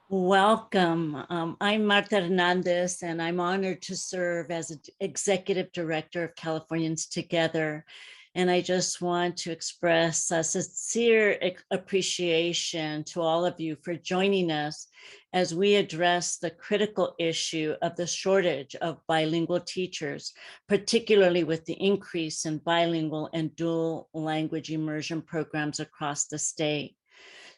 Welcome. I'm Marta Hernandez, and I'm honored to serve as Executive Director of Californians Together. And I just want to express a sincere appreciation to all of you for joining us as we address the critical issue of the shortage of bilingual teachers, particularly with the increase in bilingual and dual language immersion programs across the state.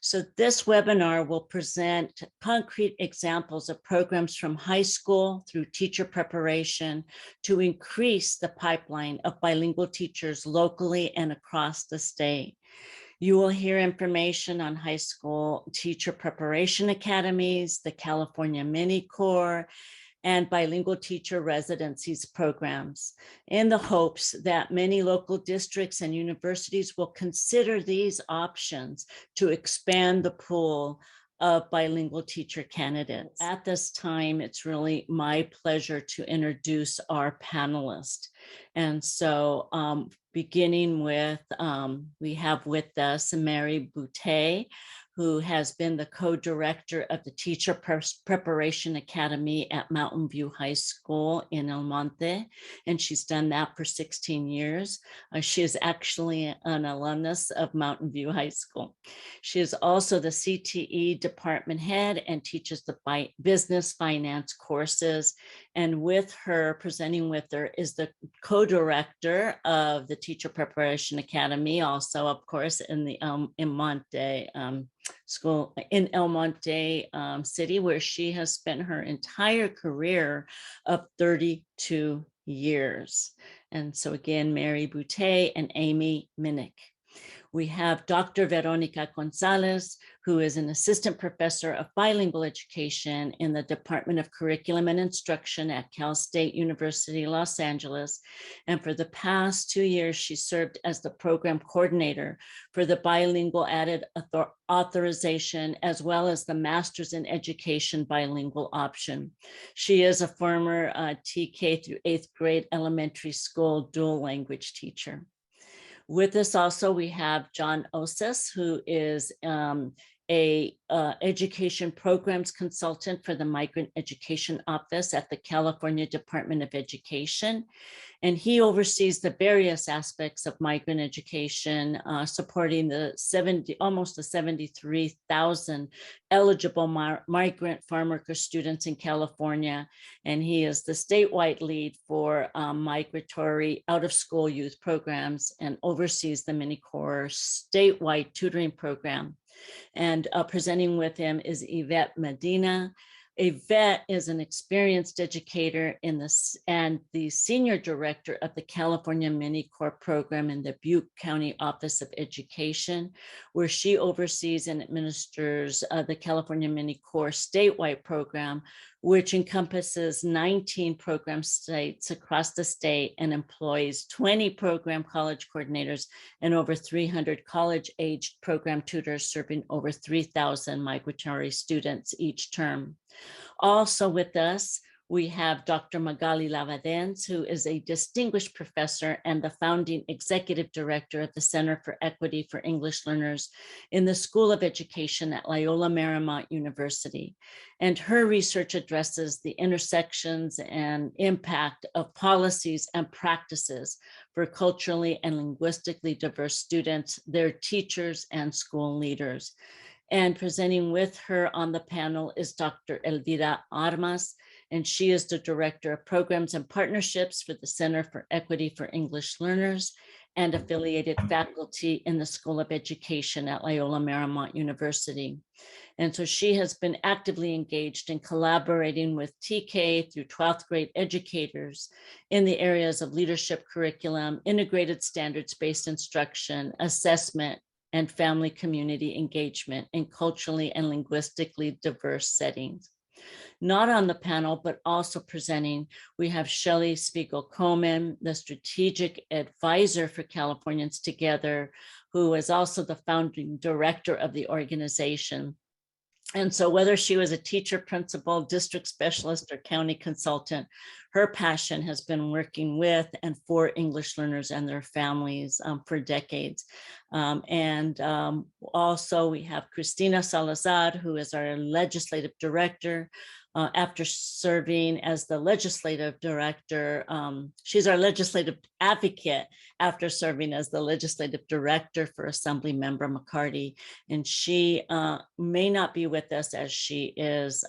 So this webinar will present concrete examples of programs from high school through teacher preparation to increase the pipeline of bilingual teachers locally and across the state. You will hear information on high school teacher preparation academies, the California Mini Corp, and bilingual teacher residencies programs, in the hopes that many local districts and universities will consider these options to expand the pool of bilingual teacher candidates. At this time, it's really my pleasure to introduce our panelists. And so beginning with, we have with us Mary Boutte, who has been the co-director of the Teacher Preparation Academy at Mountain View High School in El Monte, and she's done that for 16 years. She is actually an alumnus of Mountain View High School. She is also the CTE department head and teaches the business finance courses. And with her, presenting with her, is the co-director of the Teacher Preparation Academy, also, of course, in the Monte school in El Monte city, where she has spent her entire career of 32 years. And so again, Mary Boutte and Amy Minnick. We have Dr. Veronica Gonzalez, who is an assistant professor of bilingual education in the Department of Curriculum and Instruction at Cal State University, Los Angeles. And for the past 2 years, she served as the program coordinator for the bilingual added authorization, as well as the Master's in Education bilingual option. She is a former TK through 8th grade elementary school dual language teacher. With us also, we have John Osas, who is a education programs consultant for the Migrant Education Office at the California Department of Education. And he oversees the various aspects of migrant education, supporting the almost the 73,000 eligible migrant farm worker students in California. And he is the statewide lead for migratory out-of-school youth programs and oversees the Mini Corp statewide tutoring program. And presenting with him is Yvette Medina. Yvette is an experienced educator in this and the senior director of the California Mini Corp program in the Butte County Office of Education, where she oversees and administers the California Mini Corp statewide program, which encompasses 19 program sites across the state and employs 20 program college coordinators and over 300 college-aged program tutors serving over 3,000 migratory students each term. Also with us, we have Dr. Magali Lavadens, who is a distinguished professor and the founding executive director of the Center for Equity for English Learners in the School of Education at Loyola Marymount University. And her research addresses the intersections and impact of policies and practices for culturally and linguistically diverse students, their teachers, and school leaders. And presenting with her on the panel is Dr. Elvira Armas, and she is the Director of Programs and Partnerships for the Center for Equity for English Learners and affiliated faculty in the School of Education at Loyola Marymount University. And so she has been actively engaged in collaborating with TK through 12th grade educators in the areas of leadership curriculum, integrated standards-based instruction, assessment, and family community engagement in culturally and linguistically diverse settings. Not on the panel, but also presenting, we have Shelley Spiegel-Coleman, the strategic advisor for Californians Together, who is also the founding director of the organization. And so whether she was a teacher, principal, district specialist, or county consultant, her passion has been working with and for English learners and their families for decades. Also we have Cristina Salazar, who is our legislative director. After serving as the legislative director, she's our legislative advocate after serving as the legislative director for Assembly Member McCarty. And she may not be with us as she is,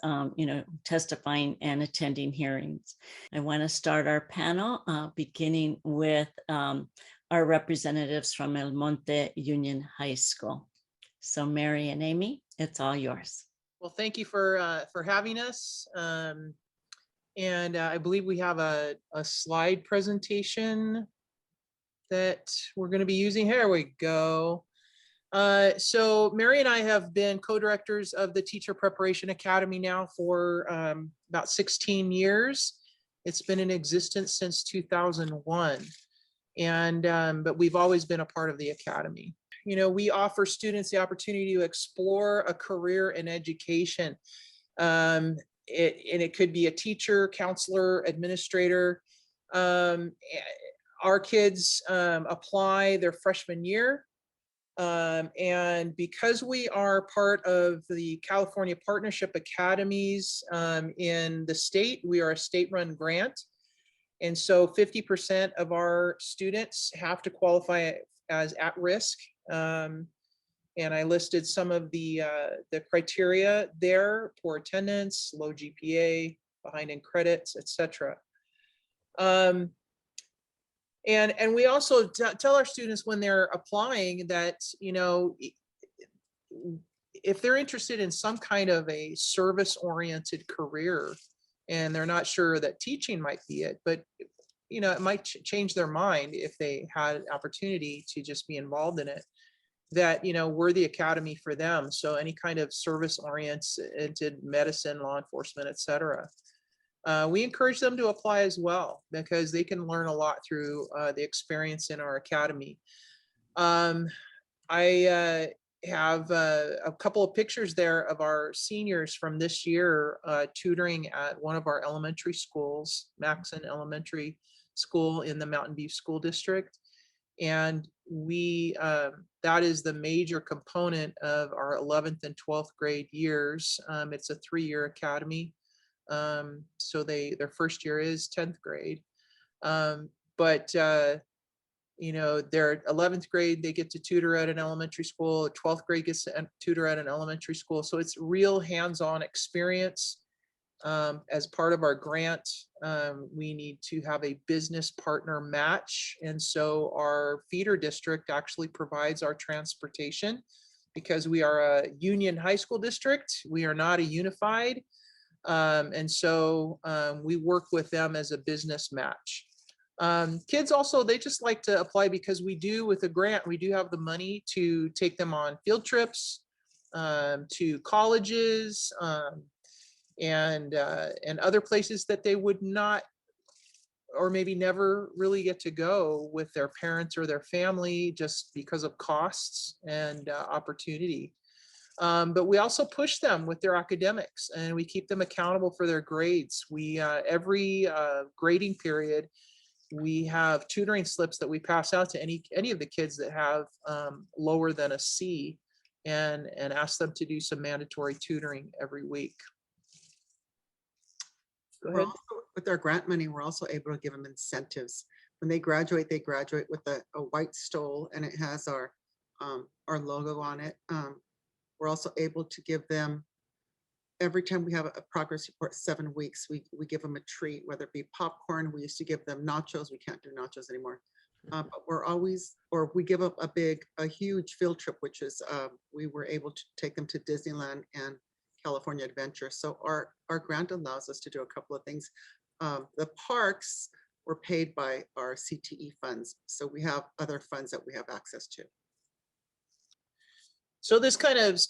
testifying and attending hearings. I want to start our panel beginning with our representatives from El Monte Union High School. So Mary and Amy, it's all yours. Well, thank you for having us. And I believe we have a slide presentation that we're going to be using. Here we go. So Mary and I have been co-directors of the Teacher Preparation Academy now for about 16 years. It's been in existence since 2001. But we've always been a part of the Academy. We offer students the opportunity to explore a career in education. It could be a teacher, counselor, administrator. Our kids apply their freshman year. And because we are part of the California Partnership Academies in the state, we are a state-run grant. And so 50% of our students have to qualify as at risk. And I listed some of the criteria there: poor attendance, low GPA, behind in credits, etc. And we also tell our students when they're applying that, if they're interested in some kind of a service-oriented career and they're not sure that teaching might be it, but it might change their mind if they had an opportunity to just be involved in it, that, we're the academy for them. So any kind of service-oriented medicine, law enforcement, etc. We encourage them to apply as well, because they can learn a lot through the experience in our academy. I have a couple of pictures there of our seniors from this year tutoring at one of our elementary schools, Maxon Elementary School in the Mountain View School District. And that is the major component of our 11th and 12th grade years. It's a 3-year academy. So their first year is 10th grade. But their 11th grade, they get to tutor at an elementary school. 12th grade gets to tutor at an elementary school. So it's real hands-on experience. As part of our grant, we need to have a business partner match. And so our feeder district actually provides our transportation, because we are a union high school district. We are not a unified. And so we work with them as a business match. Kids also, they just like to apply because with a grant, we do have the money to take them on field trips to colleges, and other places that they would not, or maybe never really get to go with their parents or their family, just because of costs and opportunity. But we also push them with their academics, and we keep them accountable for their grades. We every grading period, we have tutoring slips that we pass out to any of the kids that have lower than a C, and ask them to do some mandatory tutoring every week. Go ahead. With our grant money, we're also able to give them incentives. When they graduate with a white stole, and it has our logo on it. We're also able to give them, every time we have a progress report, 7 weeks, we give them a treat, whether it be popcorn. We used to give them nachos. We can't do nachos anymore. But we give up a huge field trip, which is, we were able to take them to Disneyland and California Adventure. So our grant allows us to do a couple of things. The parks were paid by our CTE funds. So we have other funds that we have access to. So this kind of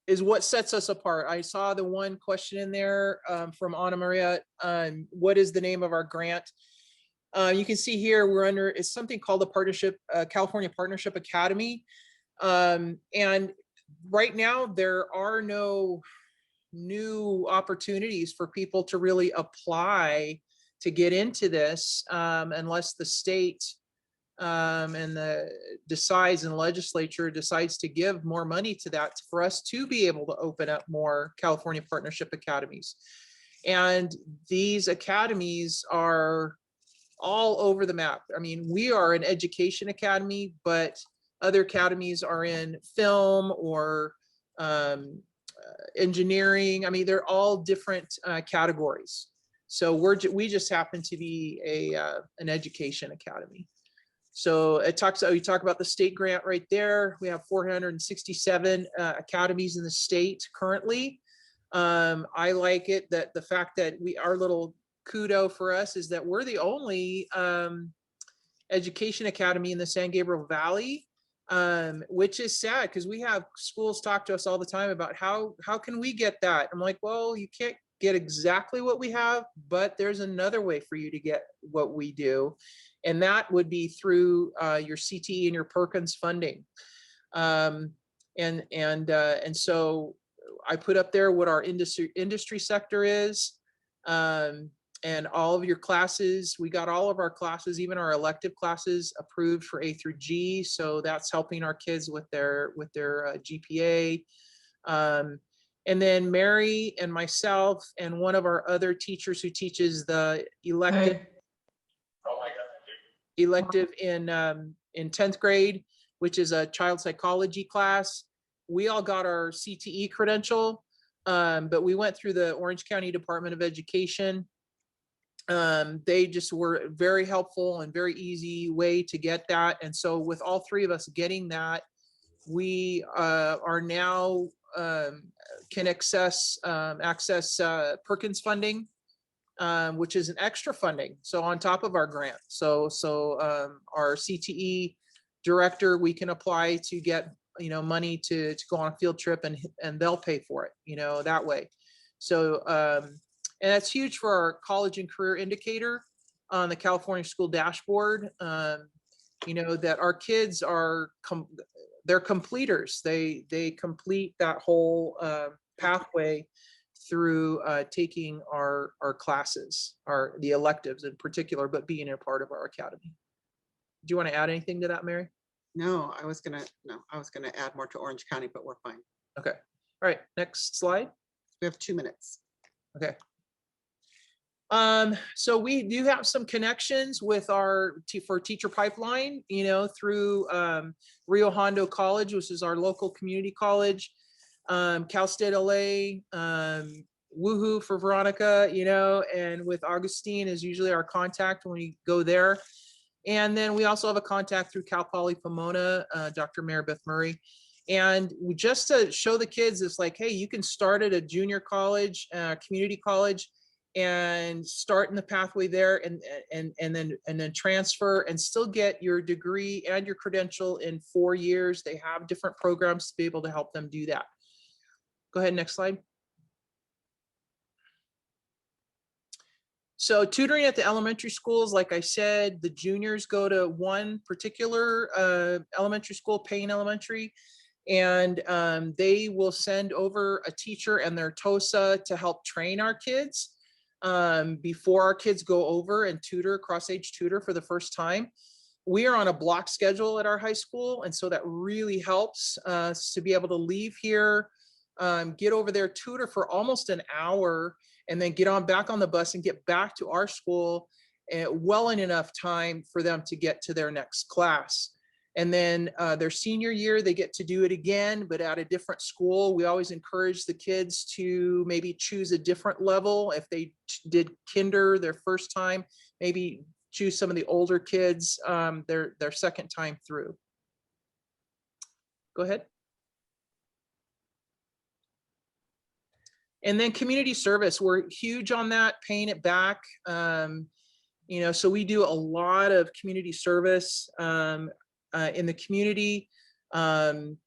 is what sets us apart. I saw the one question in there from Ana Maria. What is the name of our grant? You can see here we're under, it's something called the California Partnership Academy. And right now there are no new opportunities for people to really apply to get into this, unless the state and decides, and the legislature decides to give more money to that for us to be able to open up more California Partnership Academies. And these academies are all over the map. I mean, we are an education academy, but other academies are in film or engineering. I mean, they're all different categories. So we just happen to be an education academy. So we talk about the state grant right there. We have 467 academies in the state currently. I like it that the fact that our little kudo for us is that we're the only education academy in the San Gabriel Valley, which is sad because we have schools talk to us all the time about how can we get that? I'm like, well, you can't get exactly what we have, but there's another way for you to get what we do. And that would be through your CTE and your Perkins funding. And so I put up there what our industry sector is, and all of your classes. We got all of our classes, even our elective classes, approved for A through G. So that's helping our kids with their GPA. And then Mary and myself and one of our other teachers who teaches the elective. Hey. Elective in 10th grade, which is a child psychology class. We all got our CTE credential, but we went through the Orange County Department of Education. They just were very helpful and very easy way to get that. And so with all three of us getting that, we are now can access Perkins funding, which is an extra funding. So on top of our grant. So our CTE director, we can apply to get, money to go on a field trip, and they'll pay for it, that way. So, and that's huge for our college and career indicator on the California School Dashboard. That our kids are, they're completers. They complete that whole pathway through taking our classes, the electives in particular, but being a part of our academy. Do you want to add anything to that, Mary? No, I was gonna add more to Orange County, but we're fine. Okay. All right. Next slide. We have 2 minutes. Okay. So we do have some connections with our teacher pipeline, through Rio Hondo College, which is our local community college, Cal State LA, woohoo for Veronica, and with Augustine is usually our contact when we go there. And then we also have a contact through Cal Poly Pomona, Dr. Maribeth Murray. And just to show the kids, it's like, hey, you can start at a junior college, community college, and start in the pathway there, and then transfer and still get your degree and your credential in 4 years. They have different programs to be able to help them do that. Go ahead, next slide. So tutoring at the elementary schools, like I said, the juniors go to one particular elementary school, Payne Elementary, and they will send over a teacher and their TOSA to help train our kids before our kids go over and tutor, cross-age tutor for the first time. We are on a block schedule at our high school, and so that really helps us to be able to leave here, get over there, tutor for almost an hour, and then get on back on the bus and get back to our school well in enough time for them to get to their next class. And then their senior year, they get to do it again, but at a different school. We always encourage the kids to maybe choose a different level. If they did kinder their first time, maybe choose some of the older kids their second time through. Go ahead. And then community service, we're huge on that, paying it back. So we do a lot of community service in the community from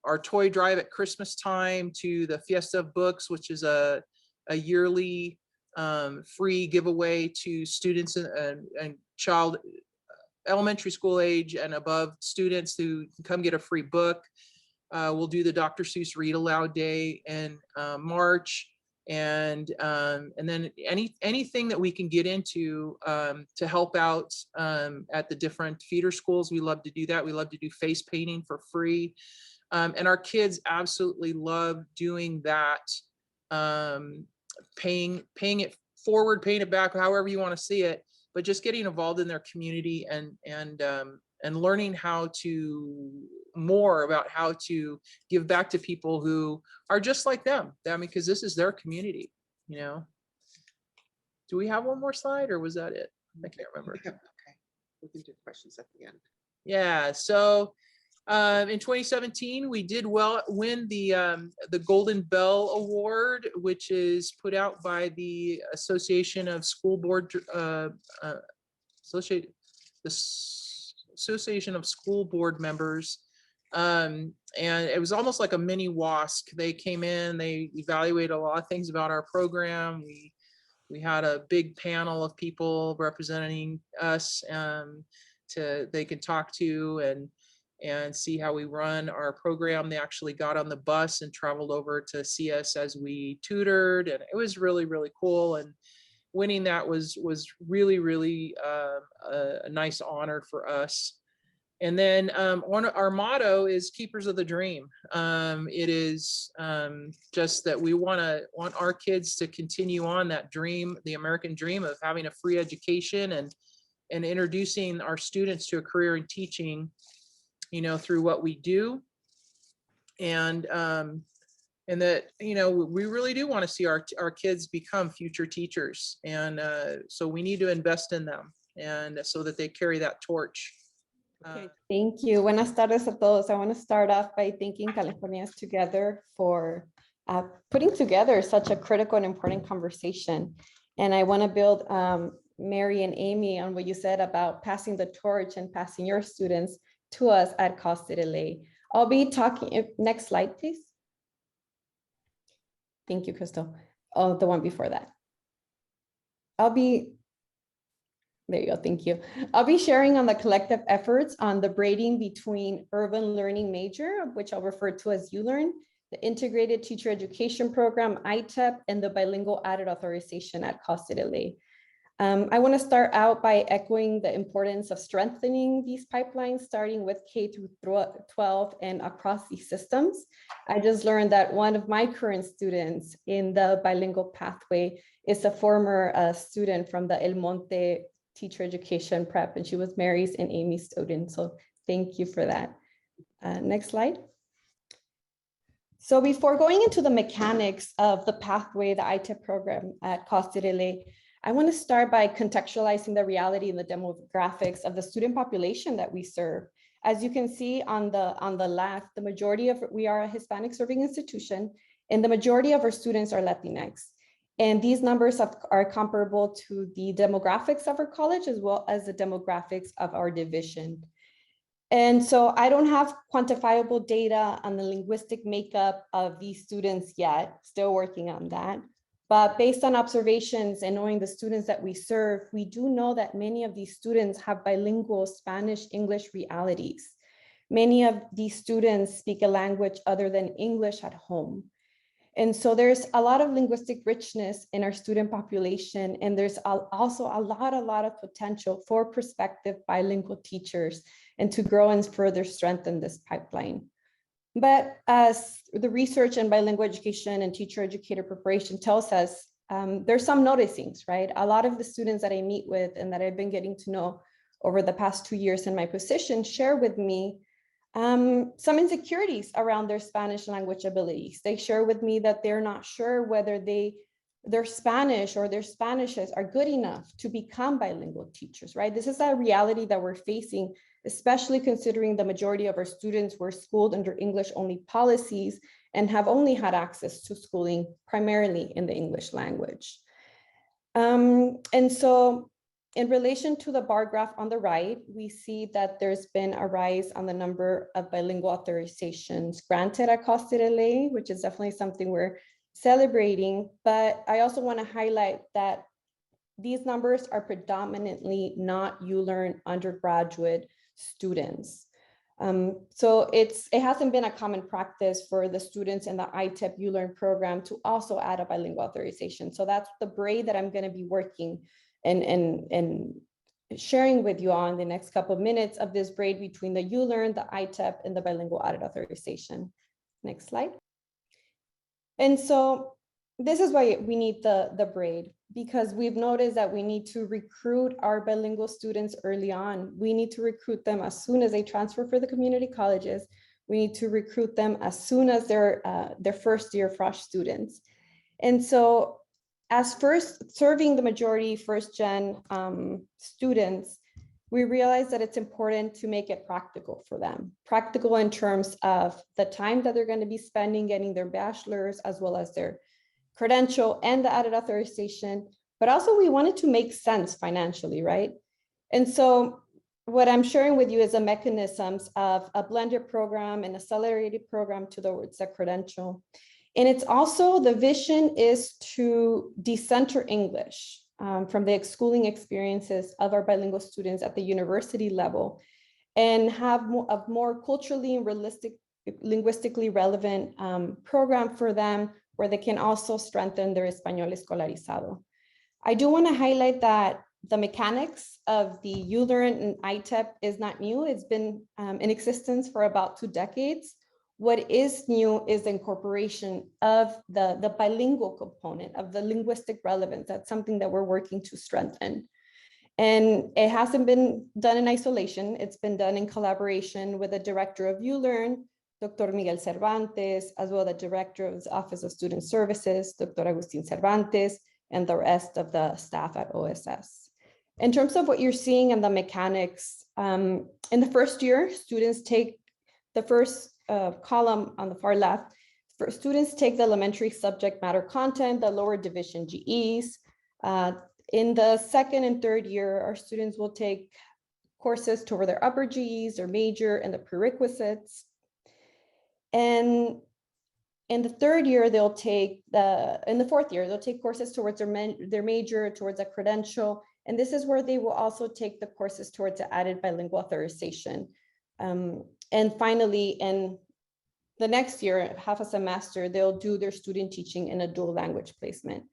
our toy drive at Christmas time to the Fiesta of Books, which is a yearly free giveaway to students and child elementary school age and above students who can come get a free book. We'll do the Dr. Seuss Read Aloud Day in March. And then anything that we can get into to help out at the different feeder schools, we love to do that. We love to do face painting for free. And our kids absolutely love doing that, paying it forward, paying it back, however you want to see it, but just getting involved in their community and learning more about how to give back to people who are just like them. I mean, because this is their community, you know. Do we have one more slide, or was that it? I can't remember. Okay, we can do questions at the end. Yeah, so in 2017, we did win the Golden Bell Award, which is put out by the Association of School Board Association of School Board Members. And it was almost like a mini WASC. They came in, they evaluated a lot of things about our program. We had a big panel of people representing us they could talk to and see how we run our program. They actually got on the bus and traveled over to see us as we tutored, and it was really, really cool. And winning that was really, really a nice honor for us. And then our motto is Keepers of the Dream. It is just that we want our kids to continue on that dream, the American dream of having a free education and introducing our students to a career in teaching, you know, through what we do. And that, you know, we really do want to see our kids become future teachers. And so we need to invest in them, and so that they carry that torch. Okay, thank you. Buenas tardes a todos. I want to start off by thanking Californians Together for putting together such a critical and important conversation. And I want to build Mary and Amy on what you said about passing the torch and passing your students to us at Costa de Ley. I'll be talking, next slide, please. Thank you, Crystal. Oh, the one before that. There you go, thank you. I'll be sharing on the collective efforts on the braiding between urban learning major, which I'll refer to as ULRN, the Integrated Teacher Education Program, ITEP, and the Bilingual Added Authorization at Costa de Ley. I want to start out by echoing the importance of strengthening these pipelines, starting with K through 12 and across these systems. I just learned that one of my current students in the bilingual pathway is a former student from the El Monte Teacher Education Prep, and she was Mary's and Amy's student. So thank you for that. Next slide. So before going into the mechanics of the pathway, the ITEP program at Costa de Ley, I want to start by contextualizing the reality and the demographics of the student population that we serve. As you can see on the left, the majority of, we are a Hispanic serving institution, and the majority of our students are Latinx. And these numbers are comparable to the demographics of our college as well as the demographics of our division. And so I don't have quantifiable data on the linguistic makeup of these students yet, still working on that. But based on observations and knowing the students that we serve, we do know that many of these students have bilingual Spanish-English realities. Many of these students speak a language other than English at home. And so there's a lot of linguistic richness in our student population, and there's also a lot of potential for prospective bilingual teachers and to grow and further strengthen this pipeline. But as the research in bilingual education and teacher educator preparation tells us, there's some noticings, right? A lot of the students that I meet with and that I've been getting to know over the past 2 years in my position share with me some insecurities around their Spanish language abilities. They share with me that they're not sure whether their Spanish or their Spanishes are good enough to become bilingual teachers, right? This is a reality that we're facing, especially considering the majority of our students were schooled under English-only policies and have only had access to schooling primarily in the English language. And so in relation to the bar graph on the right, we see that there's been a rise on the number of bilingual authorizations granted at Costa de Ley, which is definitely something we're celebrating. But I also want to highlight that these numbers are predominantly not ULRN undergraduate students. So it hasn't been a common practice for the students in the ITEP ULRN program to also add a bilingual authorization. So that's the braid that I'm going to be working and sharing with you on the next couple of minutes of this braid between the ULRN, the ITEP, and the bilingual added authorization. Next slide. And so this is why we need the braid, because we've noticed that we need to recruit our bilingual students early on. We need to recruit them as soon as they transfer for the community colleges. We need to recruit them as soon as they're first year fresh students. And so as serving the majority first gen students, we realize that it's important to make it practical for them. Practical in terms of the time that they're going to be spending getting their bachelor's, as well as their credential and the added authorization, but also we wanted to make sense financially, right? And so what I'm sharing with you is the mechanisms of a blended program and accelerated program towards the credential. And it's also, the vision is to decenter English from the schooling experiences of our bilingual students at the university level, and have a more culturally and linguistically relevant program for them, where they can also strengthen their Español escolarizado. I do want to highlight that the mechanics of the ULRN and ITEP is not new. It's been in existence for about 2 decades. What is new is the incorporation of the bilingual component of the linguistic relevance. That's something that we're working to strengthen. And it hasn't been done in isolation. It's been done in collaboration with the director of ULRN, Dr. Miguel Cervantes, as well as the director of the Office of Student Services, Dr. Agustin Cervantes, and the rest of the staff at OSS. In terms of what you're seeing in the mechanics, in the first year, students take the first column on the far left. Students take the elementary subject matter content, the lower division GEs. In the second and third year, our students will take courses toward their upper GEs, their major, and the prerequisites. And in the third year, in the fourth year, they'll take courses towards their major, towards a credential. And this is where they will also take the courses towards the added bilingual authorization. And finally, in the next year, half a semester, they'll do their student teaching in a dual language placement.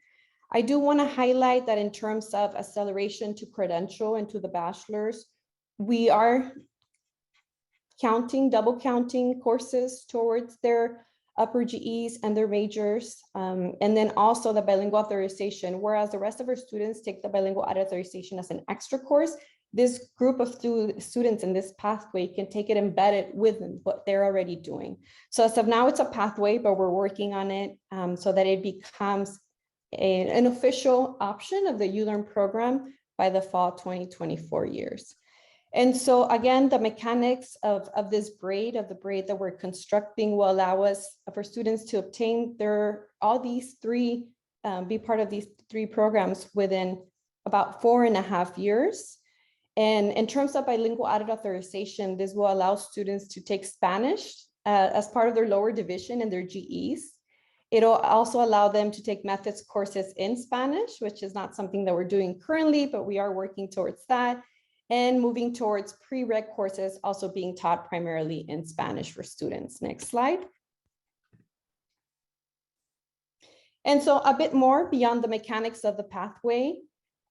I do want to highlight that in terms of acceleration to credential and to the bachelor's, we are double counting courses towards their upper GEs and their majors, and then also the bilingual authorization, whereas the rest of our students take the bilingual authorization as an extra course. This group of students in this pathway can take it embedded within what they're already doing. So as of now, it's a pathway, but we're working on it so that it becomes an official option of the ULRN program by the fall 2024 years. And so again, the mechanics of this braid, the braid that we're constructing, will allow us, for students to obtain be part of these 3 programs within about 4.5 years. And in terms of bilingual added authorization, this will allow students to take Spanish as part of their lower division and their GEs. It'll also allow them to take methods courses in Spanish, which is not something that we're doing currently, but we are working towards that. And moving towards prereq courses also being taught primarily in Spanish for students. Next slide. And so a bit more beyond the mechanics of the pathway,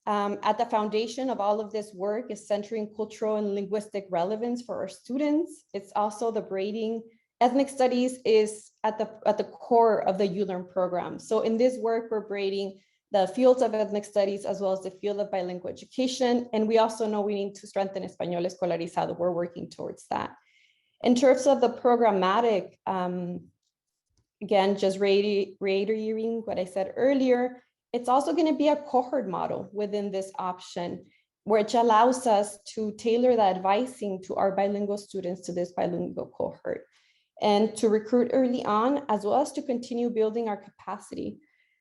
at the foundation of all of this work is centering cultural and linguistic relevance for our students. It's also the braiding. Ethnic studies is at the core of the ULRN program. So in this work, we're braiding the fields of ethnic studies as well as the field of bilingual education. And we also know we need to strengthen Español escolarizado. We're working towards that. In terms of the programmatic, again, just reiterating what I said earlier, it's also going to be a cohort model within this option, which allows us to tailor the advising to our bilingual students to this bilingual cohort, and to recruit early on, as well as to continue building our capacity.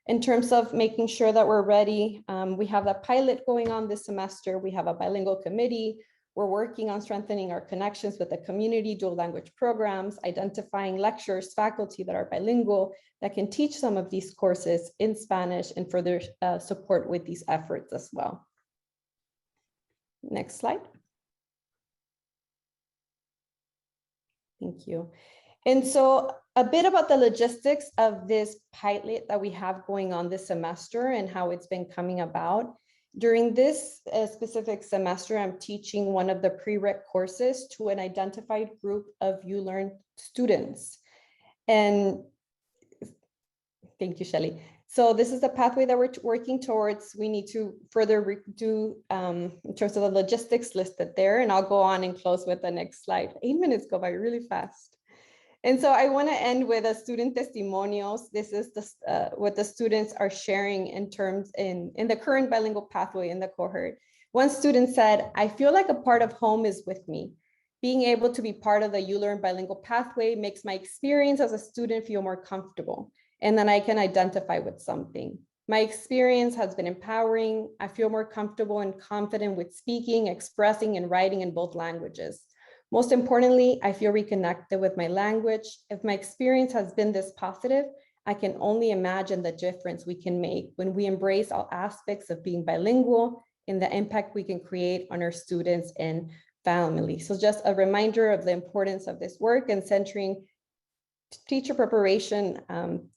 In terms of making sure that we're ready, we have a pilot going on this semester. We have a bilingual committee. We're working on strengthening our connections with the community dual language programs, identifying lecturers, faculty that are bilingual that can teach some of these courses in Spanish, and further support with these efforts as well. Next slide. Thank you. And so a bit about the logistics of this pilot that we have going on this semester and how it's been coming about. During this specific semester, I'm teaching one of the prereq courses to an identified group of ULRN students. And thank you, Shelley. So this is the pathway that we're working towards. We need to further do in terms of the logistics listed there, and I'll go on and close with the next slide. 8 minutes go by really fast. And so I want to end with a student testimonials. This is the, what the students are sharing in terms in the current bilingual pathway in the cohort. One student said, I feel like a part of home is with me. Being able to be part of the ULRN bilingual pathway makes my experience as a student feel more comfortable, and then I can identify with something. My experience has been empowering. I feel more comfortable and confident with speaking, expressing, and writing in both languages. Most importantly, I feel reconnected with my language. If my experience has been this positive, I can only imagine the difference we can make when we embrace all aspects of being bilingual and the impact we can create on our students and family. So just a reminder of the importance of this work and centering teacher preparation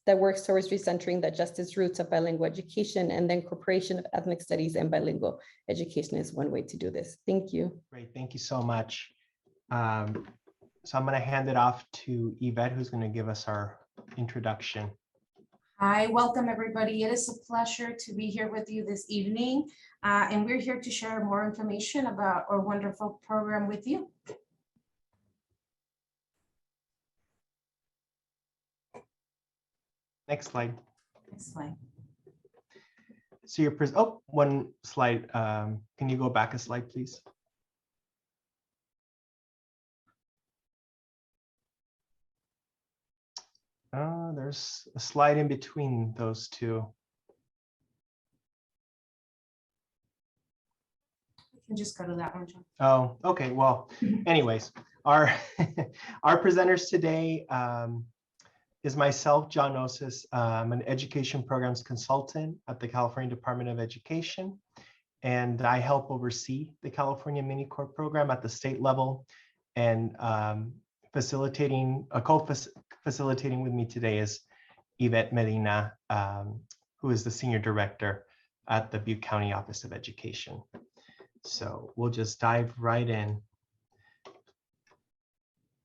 that works towards recentering the justice roots of bilingual education, and then incorporation of ethnic studies and bilingual education is one way to do this. Thank you. Great, thank you so much. So I'm going to hand it off to Yvette, who's going to give us our introduction. Hi, welcome everybody. It is a pleasure to be here with you this evening, and we're here to share more information about our wonderful program with you. Next slide. Next slide. So your one slide. Can you go back a slide, please? There's a slide in between those two. You can just go to that one, John. Oh, okay. Well, anyways, our presenters today is myself, John Osis. I'm an education programs consultant at the California Department of Education, and I help oversee the California Mini Corp program at the state level. And facilitating with me today is Yvette Medina, who is the Senior Director at the Butte County Office of Education. So we'll just dive right in.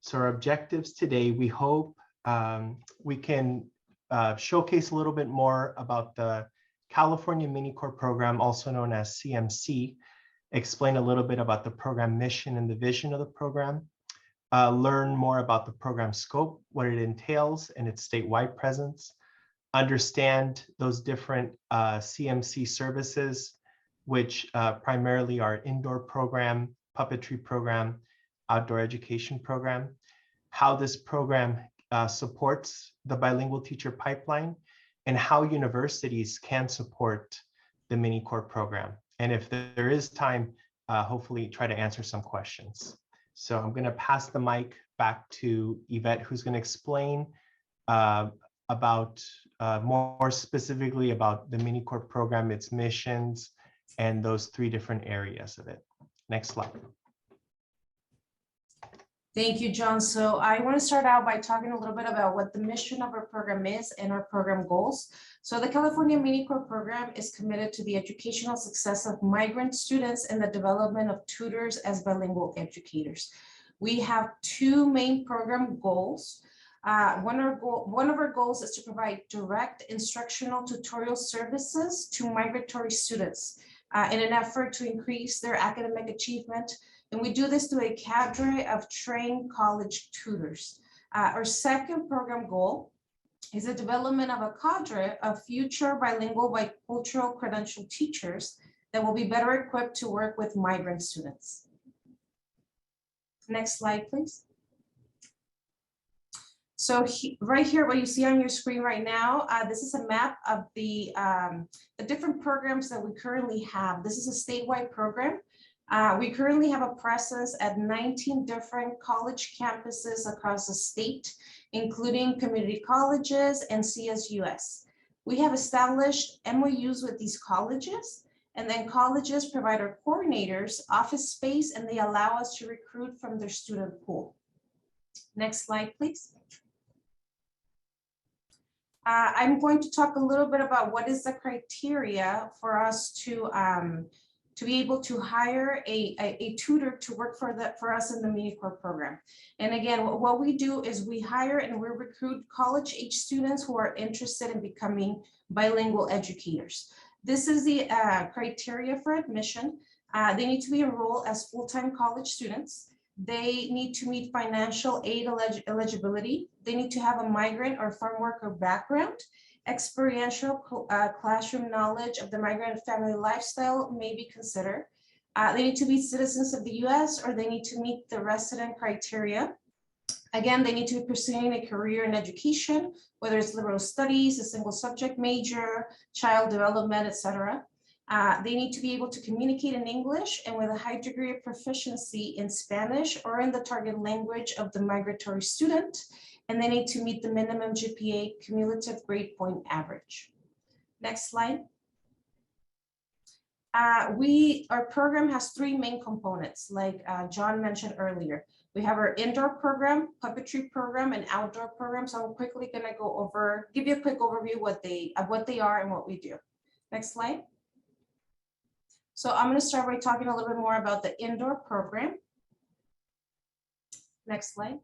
So our objectives today, we hope we can showcase a little bit more about the California Mini Corp program, also known as CMC, explain a little bit about the program mission and the vision of the program, learn more about the program scope, what it entails and its statewide presence, understand those different CMC services, which primarily are indoor program, puppetry program, outdoor education program, how this program supports the bilingual teacher pipeline, and how universities can support the Mini Corp program. And if there is time, hopefully try to answer some questions. So I'm going to pass the mic back to Yvette, who's going to explain about more specifically about the Mini Corp program, its missions, and those 3 different areas of it. Next slide. Thank you, John. So I want to start out by talking a little bit about what the mission of our program is and our program goals. So the California Mini Corp program is committed to the educational success of migrant students and the development of tutors as bilingual educators. We have 2 main program goals. One of our goals is to provide direct instructional tutorial services to migratory students in an effort to increase their academic achievement. And we do this through a cadre of trained college tutors. Our second program goal is the development of a cadre of future bilingual bicultural credentialed teachers that will be better equipped to work with migrant students. Next slide, please. So right here, what you see on your screen right now, this is a map of the different programs that we currently have. This is a statewide program. We currently have a presence at 19 different college campuses across the state, including community colleges and CSUS. We have established MOUs with these colleges, and then colleges provide our coordinators office space, and they allow us to recruit from their student pool. Next slide, please. I'm going to talk a little bit about what is the criteria for us to be able to hire a tutor to work for us in the Mini Corp program. And again, what we do is we hire and we recruit college age students who are interested in becoming bilingual educators. This is the criteria for admission. They need to be enrolled as full-time college students. They need to meet financial aid eligibility. They need to have a migrant or farm worker background. Experiential classroom knowledge of the migrant family lifestyle may be considered. They need to be citizens of the US, or they need to meet the resident criteria. Again, they need to be pursuing a career in education, whether it's liberal studies, a single subject major, child development, etc. They need to be able to communicate in English and with a high degree of proficiency in Spanish or in the target language of the migratory student. And they need to meet the minimum GPA cumulative grade point average. Next slide. Our program has three main components, like John mentioned earlier. We have our indoor program, puppetry program, and outdoor program. So I'm quickly gonna give you a quick overview of what they are and what we do. Next slide. So I'm gonna start by talking a little bit more about the indoor program. Next slide.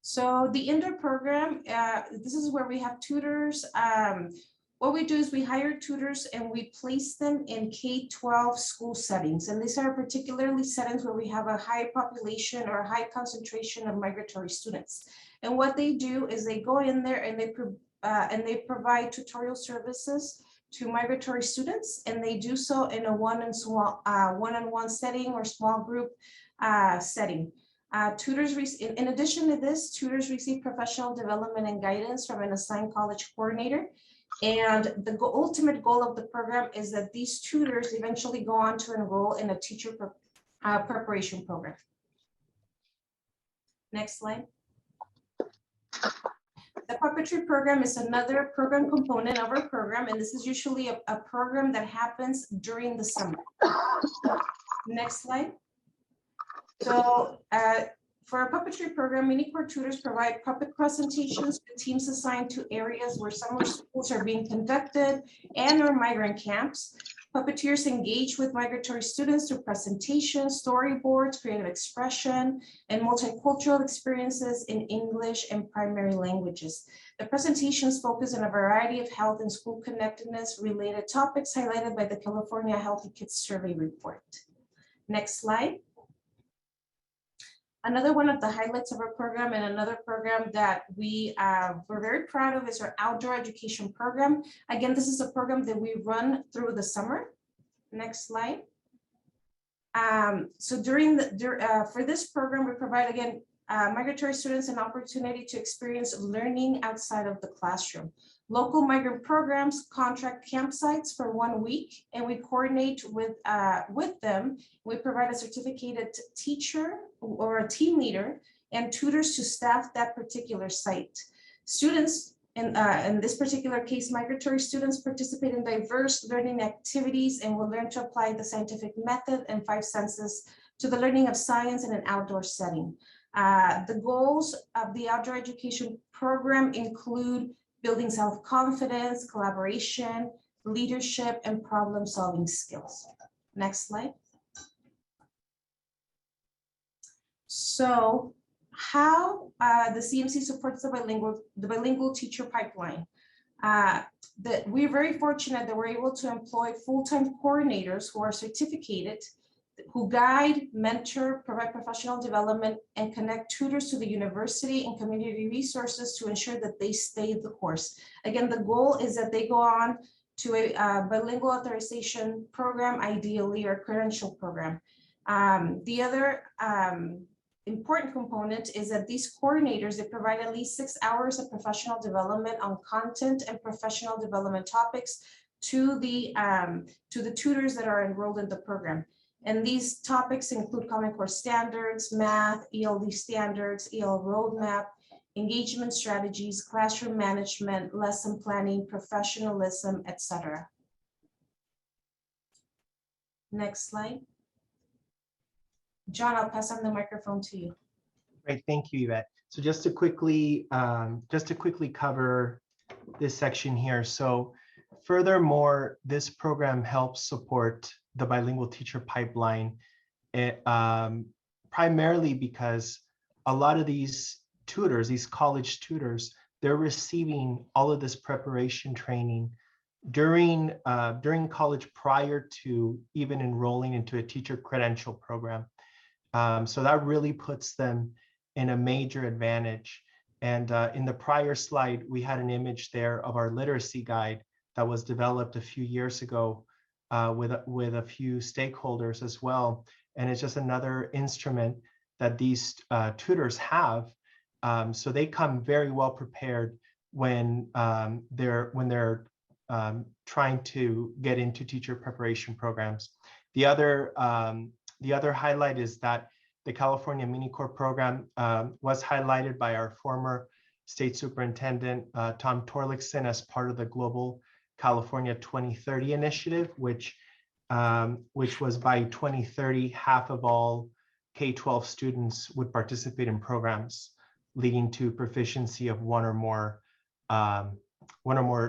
So the indoor program, this is where we have tutors. What we do is we hire tutors and we place them in K-12 school settings. And these are particularly settings where we have a high population or a high concentration of migratory students. And what they do is they go in there and they provide tutorial services to migratory students, and they do so in a one-on-one setting or small group setting. In addition to this, tutors receive professional development and guidance from an assigned college coordinator. And the ultimate goal of the program is that these tutors eventually go on to enroll in a teacher preparation program. Next slide. The puppetry program is another program component of our program, and this is usually a program that happens during the summer. Next slide. So for our puppetry program, Mini Corp tutors provide puppet presentations to teams assigned to areas where summer schools are being conducted and/or migrant camps. Puppeteers engage with migratory students through presentations, storyboards, creative expression, and multicultural experiences in English and primary languages. The presentations focus on a variety of health and school connectedness related topics highlighted by the California Healthy Kids Survey report. Next slide. Another one of the highlights of our program and another program that we're very proud of is our outdoor education program. Again, this is a program that we run through the summer. Next slide. So for this program, we provide, again, migratory students an opportunity to experience learning outside of the classroom. Local migrant programs contract campsites for 1 week, and we coordinate with them. We provide a certificated teacher or a team leader and tutors to staff that particular site. Students, in this particular case, migratory students participate in diverse learning activities and will learn to apply the scientific method and 5 senses to the learning of science in an outdoor setting. The goals of the outdoor education program include building self-confidence, collaboration, leadership, and problem-solving skills. Next slide. So how the CMC supports the bilingual teacher pipeline. We're very fortunate that we're able to employ full-time coordinators who are certificated, who guide, mentor, provide professional development, and connect tutors to the university and community resources to ensure that they stay the course. Again, the goal is that they go on to a bilingual authorization program, ideally, or credential program. The other important component is that these coordinators, they provide at least 6 hours of professional development on content and professional development topics to the tutors that are enrolled in the program. And these topics include Common Core standards, math, ELD standards, EL roadmap, engagement strategies, classroom management, lesson planning, professionalism, etc. Next slide. John, I'll pass on the microphone to you. Great, thank you, Yvette. So just to quickly cover this section here. So furthermore, this program helps support the bilingual teacher pipeline, primarily because a lot of these tutors, these college tutors, they're receiving all of this preparation training during college prior to even enrolling into a teacher credential program. So that really puts them in a major advantage. And in the prior slide, we had an image there of our literacy guide that was developed a few years ago with a few stakeholders as well. And it's just another instrument that these tutors have. So they come very well prepared when they're trying to get into teacher preparation programs. The other highlight is that the California Mini Corp program was highlighted by our former state superintendent, Tom Torlakson, as part of the Global California 2030 initiative, which was by 2030, half of all K-12 students would participate in programs leading to proficiency of one or more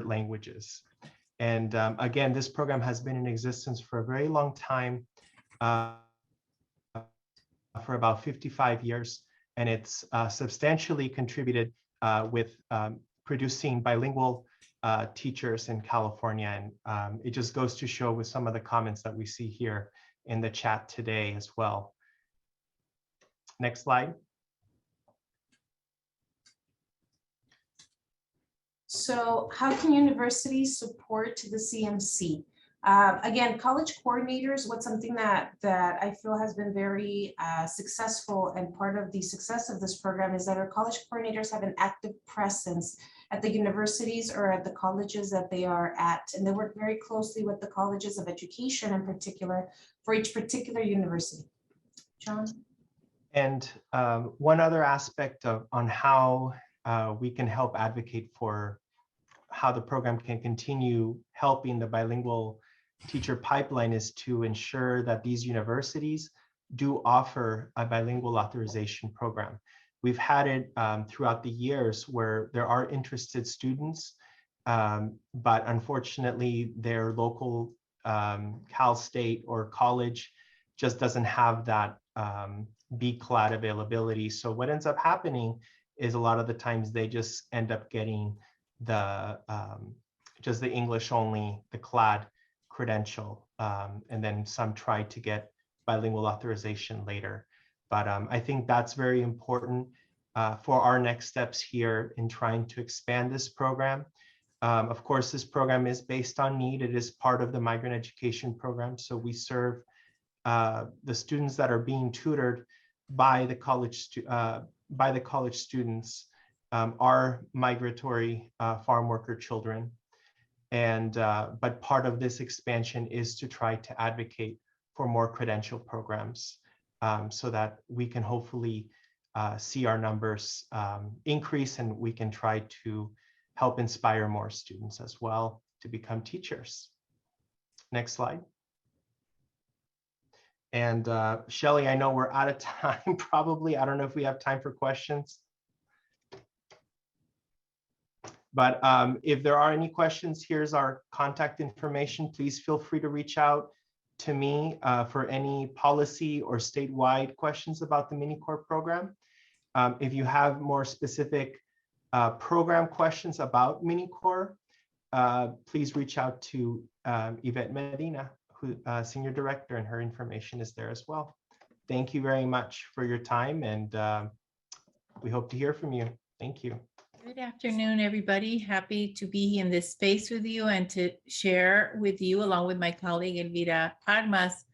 languages. And again, this program has been in existence for a very long time, for about 55 years, and it's substantially contributed with producing bilingual teachers in California. And it just goes to show with some of the comments that we see here in the chat today as well. Next slide. So how can universities support the CMC? Again, college coordinators, what's something that I feel has been very successful, and part of the success of this program is that our college coordinators have an active presence at the universities or at the colleges that they are at. And they work very closely with the colleges of education in particular for each particular university. John? And one other aspect on how we can help advocate for how the program can continue helping the bilingual teacher pipeline is to ensure that these universities do offer a bilingual authorization program. We've had it throughout the years where there are interested students, but unfortunately their local Cal State or college just doesn't have that BCLAD availability. So what ends up happening is a lot of the times they just end up getting the just the English only, the CLAD credential, and then some try to get bilingual authorization later. But I think that's very important for our next steps here in trying to expand this program. Of course, this program is based on need. It is part of the migrant education program. So we serve the students that are being tutored by the college students are migratory farm worker children. And but part of this expansion is to try to advocate for more credential programs so that we can hopefully see our numbers increase, and we can try to help inspire more students as well to become teachers. Next slide. And Shelley, I know we're out of time probably. I don't know if we have time for questions. But if there are any questions, here's our contact information. Please feel free to reach out to me for any policy or statewide questions about the Mini Corp program. If you have more specific program questions about Mini Corp, please reach out to Yvette Medina, who Senior Director, and her information is there as well. Thank you very much for your time, and we hope to hear from you. Thank you. Good afternoon, everybody. Happy to be in this space with you and to share with you, along with my colleague Elvira Armas,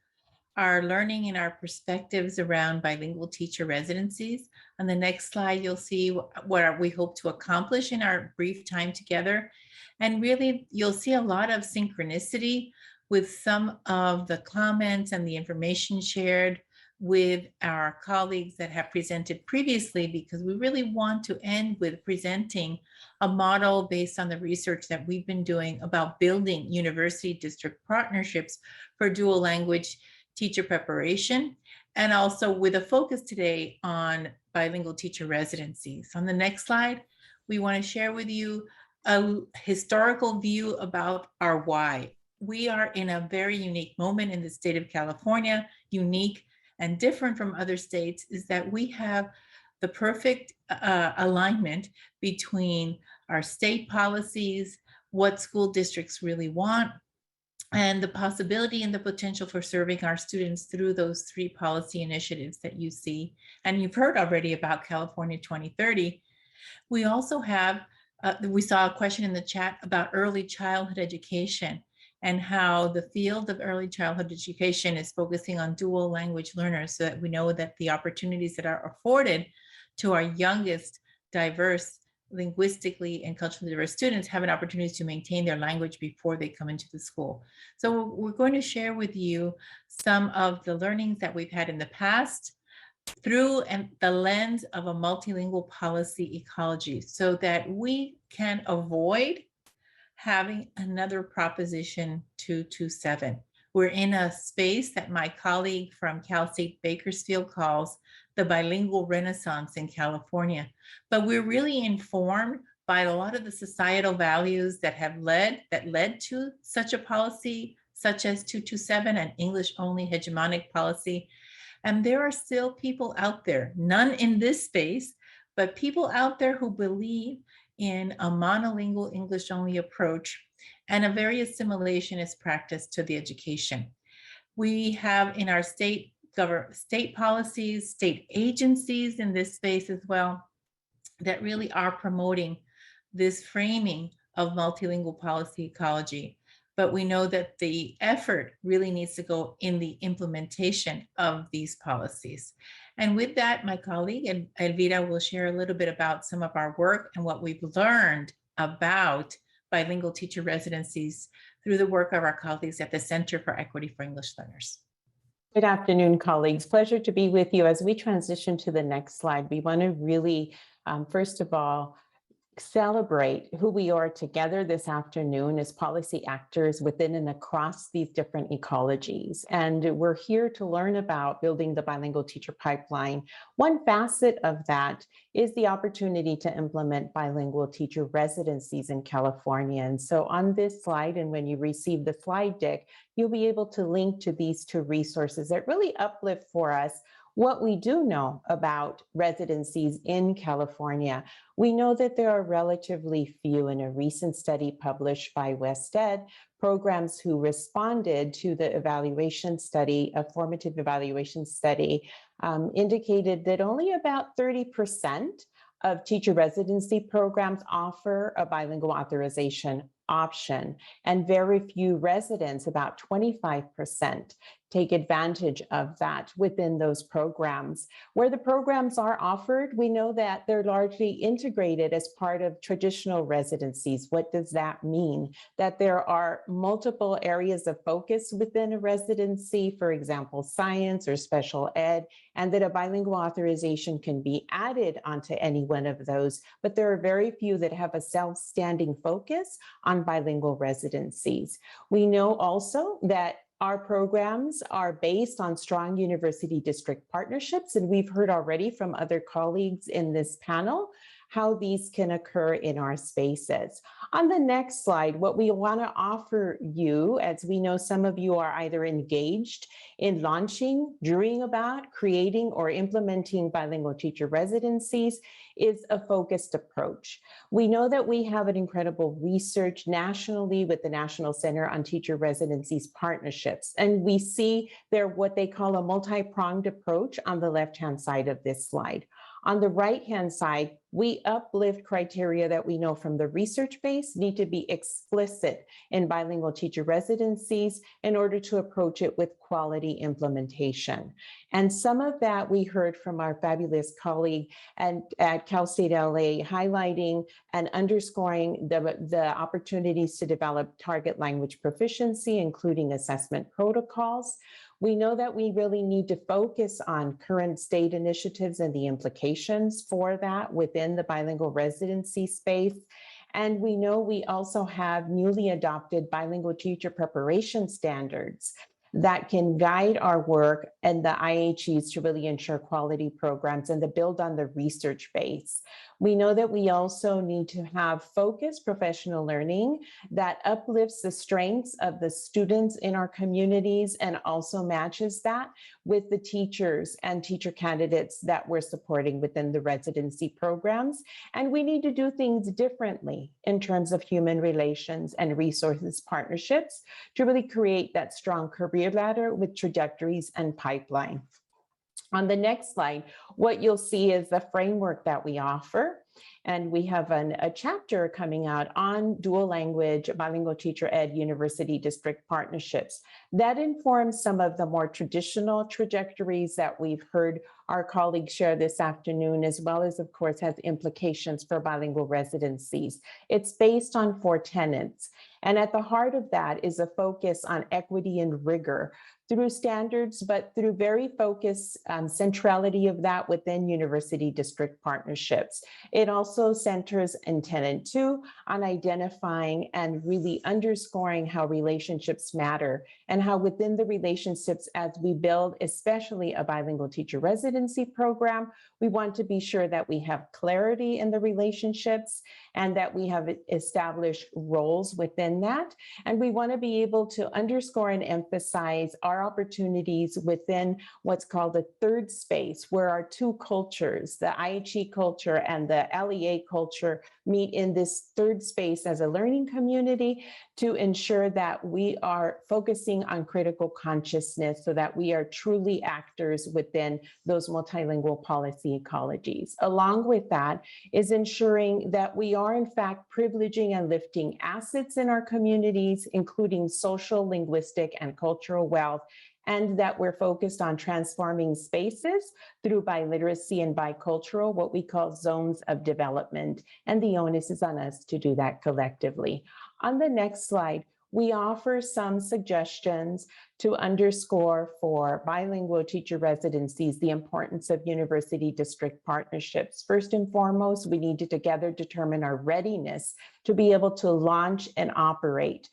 our learning and our perspectives around bilingual teacher residencies. On the next slide, you'll see what we hope to accomplish in our brief time together. And really, you'll see a lot of synchronicity with some of the comments and the information shared with our colleagues that have presented previously, because we really want to end with presenting a model based on the research that we've been doing about building university district partnerships for dual language teacher preparation, and also with a focus today on bilingual teacher residencies. On the next slide, we want to share with you a historical view about our why. We are in a very unique moment in the state of California. Unique and different from other states is that we have the perfect alignment between our state policies, what school districts really want, and the possibility and the potential for serving our students through those 3 policy initiatives that you see. And you've heard already about California 2030. We also have, we saw a question in the chat about early childhood education and how the field of early childhood education is focusing on dual language learners, so that we know that the opportunities that are afforded to our youngest diverse, linguistically and culturally diverse students have an opportunity to maintain their language before they come into the school. So we're going to share with you some of the learnings that we've had in the past through the lens of a multilingual policy ecology, so that we can avoid having another Proposition 227. We're in a space that my colleague from Cal State Bakersfield calls the bilingual renaissance in California. But we're really informed by a lot of the societal values that led to such a policy, such as 227, an English-only hegemonic policy. And there are still people out there, none in this space, but people out there who believe in a monolingual English-only approach and a very assimilationist practice to the education. We have in our state policies, state agencies in this space as well, that really are promoting this framing of multilingual policy ecology. But we know that the effort really needs to go in the implementation of these policies. And with that, my colleague Elvira will share a little bit about some of our work and what we've learned about bilingual teacher residencies through the work of our colleagues at the Center for Equity for English Learners. Good afternoon, colleagues. Pleasure to be with you. As we transition to the next slide, we want to really, first of all, celebrate who we are together this afternoon as policy actors within and across these different ecologies. And we're here to learn about building the bilingual teacher pipeline. One facet of that is the opportunity to implement bilingual teacher residencies in California. And so on this slide, and when you receive the slide deck, you'll be able to link to these 2 resources that really uplift for us what we do know about residencies in California. We know that there are relatively few. In a recent study published by WestEd, programs who responded to the evaluation study, a formative evaluation study, indicated that only about 30% of teacher residency programs offer a bilingual authorization option, and very few residents, about 25%, take advantage of that within those programs. Where the programs are offered, we know that they're largely integrated as part of traditional residencies. What does that mean? That there are multiple areas of focus within a residency, for example, science or special ed, and that a bilingual authorization can be added onto any one of those, but there are very few that have a self-standing focus on bilingual residencies. We know also that our programs are based on strong university district partnerships, and we've heard already from other colleagues in this panel how these can occur in our spaces. On the next slide, what we want to offer you, as we know some of you are either engaged in launching, dreaming about, creating, or implementing bilingual teacher residencies, is a focused approach. We know that we have an incredible research nationally with the National Center on Teacher Residencies partnerships, and we see there what they call a multi-pronged approach on the left-hand side of this slide. On the right-hand side, we uplift criteria that we know from the research base need to be explicit in bilingual teacher residencies in order to approach it with quality implementation. And some of that we heard from our fabulous colleague at Cal State LA, highlighting and underscoring the opportunities to develop target language proficiency, including assessment protocols. We know that we really need to focus on current state initiatives and the implications for that within the bilingual residency space. And we know we also have newly adopted bilingual teacher preparation standards that can guide our work and the IHEs to really ensure quality programs and to build on the research base. We know that we also need to have focused professional learning that uplifts the strengths of the students in our communities and also matches that with the teachers and teacher candidates that we're supporting within the residency programs. And we need to do things differently in terms of human relations and resources partnerships to really create that strong career ladder with trajectories and pipeline. On the next slide, what you'll see is the framework that we offer. And we have a chapter coming out on dual language bilingual teacher ed university district partnerships that informs some of the more traditional trajectories that we've heard our colleagues share this afternoon, as well as, of course, has implications for bilingual residencies. It's based on 4 tenets. And at the heart of that is a focus on equity and rigor through standards, but through very focused centrality of that within university district partnerships. It also centers in tenet 2 on identifying and really underscoring how relationships matter and how within the relationships as we build, especially a bilingual teacher residency program, we want to be sure that we have clarity in the relationships and that we have established roles within that. And we want to be able to underscore and emphasize our opportunities within what's called a third space, where our 2 cultures, the IHE culture and the LEA culture, meet in this third space as a learning community to ensure that we are focusing on critical consciousness so that we are truly actors within those multilingual policy ecologies. Along with that is ensuring that we are in fact privileging and lifting assets in our communities, including social, linguistic, and cultural wealth, and that we're focused on transforming spaces through biliteracy and bicultural, what we call zones of development. And the onus is on us to do that collectively. On the next slide, we offer some suggestions to underscore for bilingual teacher residencies the importance of university district partnerships. First and foremost, we need to together determine our readiness to be able to launch and operate,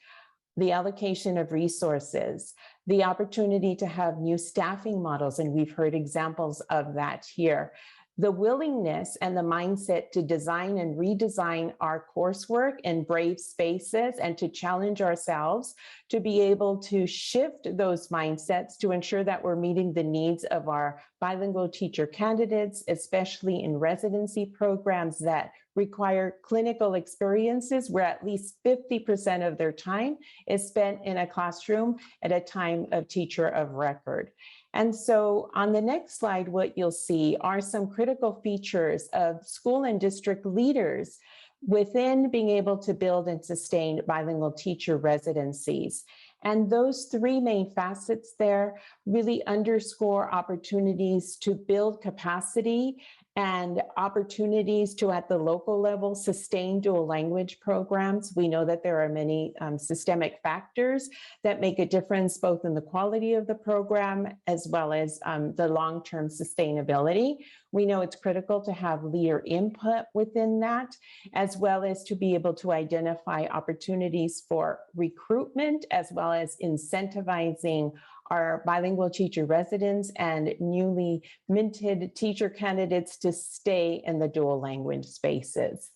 the allocation of resources, the opportunity to have new staffing models, and we've heard examples of that here. The willingness and the mindset to design and redesign our coursework in brave spaces and to challenge ourselves to be able to shift those mindsets to ensure that we're meeting the needs of our bilingual teacher candidates, especially in residency programs that require clinical experiences where at least 50% of their time is spent in a classroom at a time of teacher of record. And so on the next slide, what you'll see are some critical features of school and district leaders within being able to build and sustain bilingual teacher residencies. And those 3 main facets there really underscore opportunities to build capacity and opportunities to, at the local level, sustain dual language programs. We know that there are many systemic factors that make a difference both in the quality of the program as well as the long-term sustainability. We know it's critical to have leader input within that, as well as to be able to identify opportunities for recruitment, as well as incentivizing our bilingual teacher residents and newly minted teacher candidates to stay in the dual language spaces.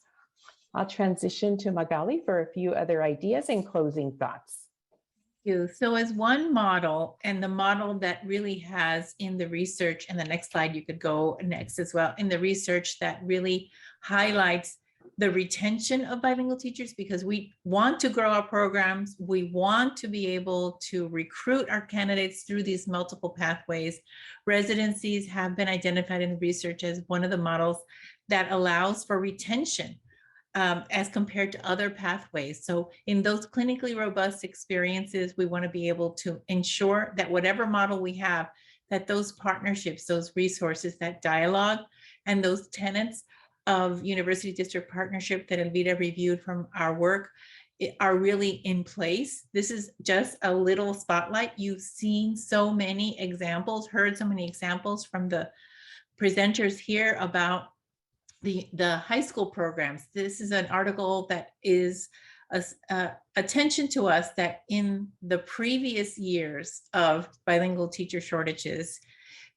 I'll transition to Magali for a few other ideas and closing thoughts. So as one model, and the model that really has in the research, and the next slide you could go next as well, in the research that really highlights the retention of bilingual teachers, because we want to grow our programs. We want to be able to recruit our candidates through these multiple pathways. Residencies have been identified in the research as one of the models that allows for retention as compared to other pathways. So in those clinically robust experiences, we want to be able to ensure that whatever model we have, that those partnerships, those resources, that dialogue, and those tenets of university district partnership that Elvira reviewed from our work are really in place. This is just a little spotlight. You've seen so many examples, heard so many examples from the presenters here about the high school programs. This is an article that is attention to us that in the previous years of bilingual teacher shortages,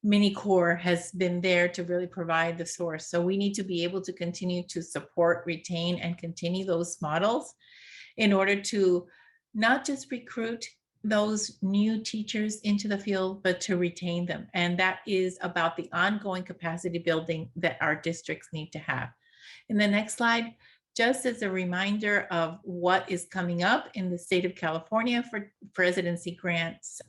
Mini Corp has been there to really provide the source. So we need to be able to continue to support, retain, and continue those models in order to not just recruit those new teachers into the field, but to retain them. And that is about the ongoing capacity building that our districts need to have. In the next slide, just as a reminder of what is coming up in the state of California for residency grants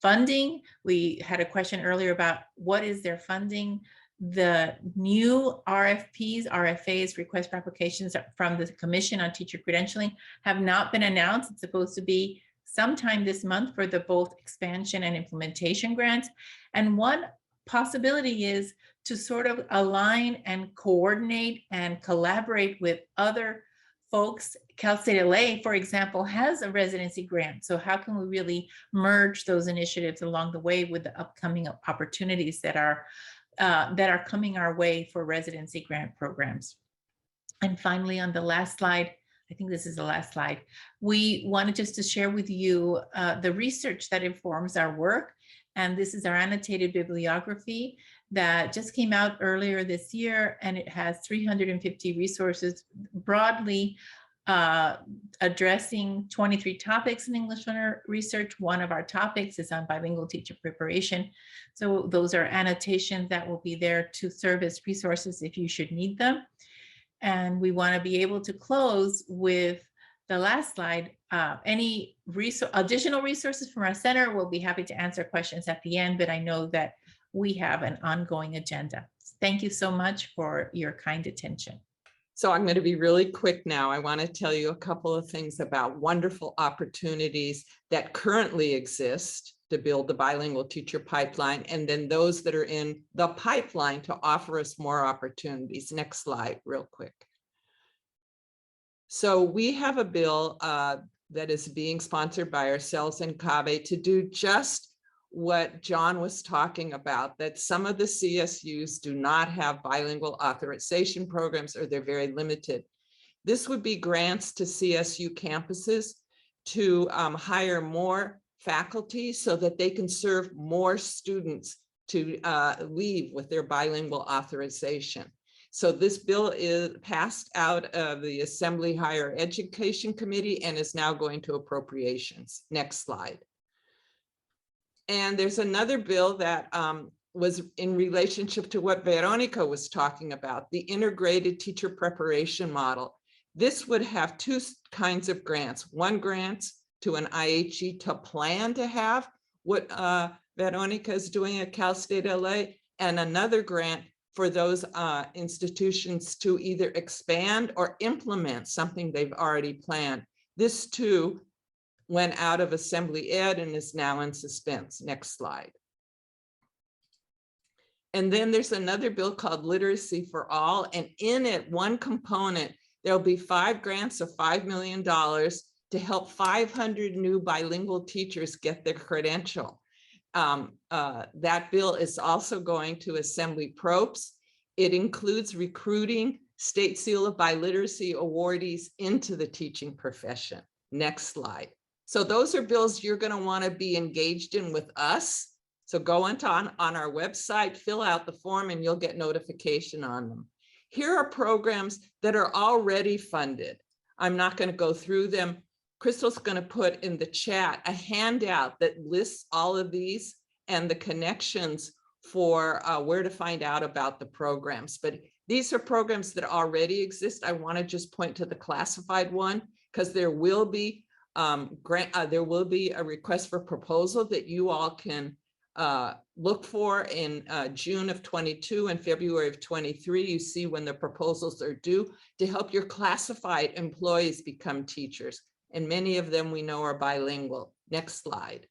funding. We had a question earlier about what is their funding. The new RFPs, RFAs, request for applications from the Commission on Teacher Credentialing have not been announced. It's supposed to be sometime this month for the both expansion and implementation grants. And one possibility is to sort of align and coordinate and collaborate with other folks. Cal State LA, for example, has a residency grant. So how can we really merge those initiatives along the way with the upcoming opportunities that are coming our way for residency grant programs? And finally, on the last slide, I think this is the last slide, we wanted just to share with you the research that informs our work. And this is our annotated bibliography that just came out earlier this year, and it has 350 resources broadly addressing 23 topics in English learner research. One of our topics is on bilingual teacher preparation. So those are annotations that will be there to serve as resources if you should need them. And we want to be able to close with the last slide. Any additional resources from our center, we'll be happy to answer questions at the end, but I know that we have an ongoing agenda. Thank you so much for your kind attention. So I'm going to be really quick now. I want to tell you a couple of things about wonderful opportunities that currently exist to build the bilingual teacher pipeline, and then those that are in the pipeline to offer us more opportunities. Next slide, real quick. So we have a bill that is being sponsored by ourselves and CABE to do just what John was talking about, that some of the CSUs do not have bilingual authorization programs, or they're very limited. This would be grants to CSU campuses to hire more faculty so that they can serve more students to leave with their bilingual authorization. So this bill is passed out of the Assembly Higher Education Committee and is now going to appropriations. Next slide. And there's another bill that was in relationship to what Veronica was talking about, the integrated teacher preparation model. This would have two kinds of grants. One grant to an IHE to plan to have what Veronica is doing at Cal State LA, and another grant for those institutions to either expand or implement something they've already planned. This too went out of Assembly Ed and is now in suspense. Next slide. And then there's another bill called Literacy for All, and in it, one component, there'll be 5 grants of $5 million to help 500 new bilingual teachers get their credential. That bill is also going to Assembly Probes. It includes recruiting State Seal of Biliteracy awardees into the teaching profession. Next slide. So those are bills you're going to want to be engaged in with us. So go on our website, fill out the form, and you'll get notification on them. Here are programs that are already funded. I'm not going to go through them. Crystal's going to put in the chat a handout that lists all of these and the connections for where to find out about the programs. But these are programs that already exist. I want to just point to the classified one because there will be a request for proposal that you all can look for in June of 22 and February of 23. You see when the proposals are due to help your classified employees become teachers. And many of them we know are bilingual. Next slide.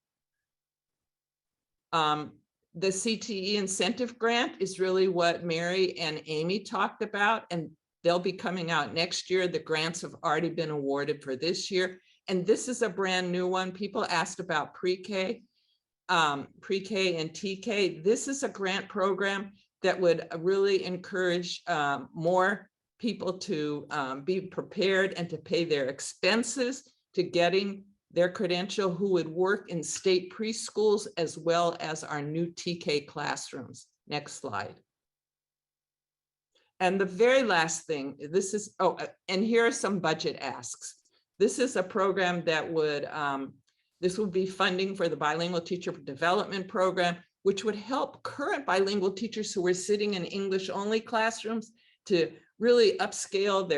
The CTE incentive grant is really what Mary and Amy talked about, and they'll be coming out next year. The grants have already been awarded for this year. And this is a brand new one. People asked about pre-K and TK. This is a grant program that would really encourage more people to be prepared and to pay their expenses to getting their credential, who would work in state preschools as well as our new TK classrooms. Next slide. And the very last thing, this is, and here are some budget asks. This is a program that would, this would be funding for the Bilingual Teacher Development Program, which would help current bilingual teachers who are sitting in English-only classrooms to really upscale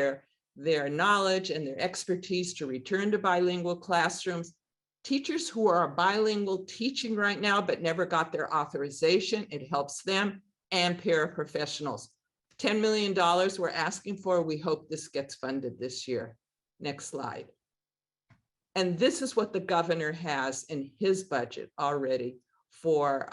their knowledge and their expertise to return to bilingual classrooms. Teachers who are bilingual teaching right now but never got their authorization, it helps them, and paraprofessionals. $10 million we're asking for. We hope this gets funded this year. Next slide. And this is what the governor has in his budget already for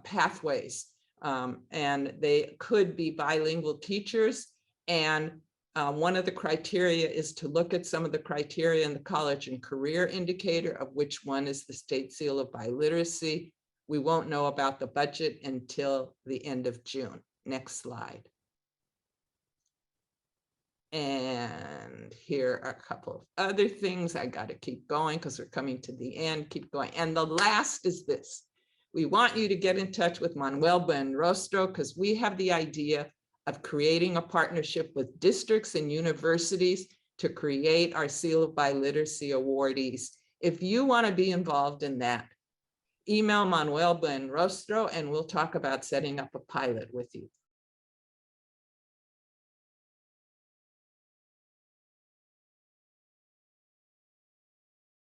pathways. And they could be bilingual teachers. And one of the criteria is to look at some of the criteria in the college and career indicator, of which one is the state seal of biliteracy. We won't know about the budget until the end of June. Next slide. And here are a couple of other things. I got to keep going because we're coming to the end. Keep going. And the last is this. We want you to get in touch with Manuel Buenrostro because we have the idea of creating a partnership with districts and universities to create our Seal of Biliteracy awardees. If you want to be involved in that, email Manuel Buenrostro and we'll talk about setting up a pilot with you.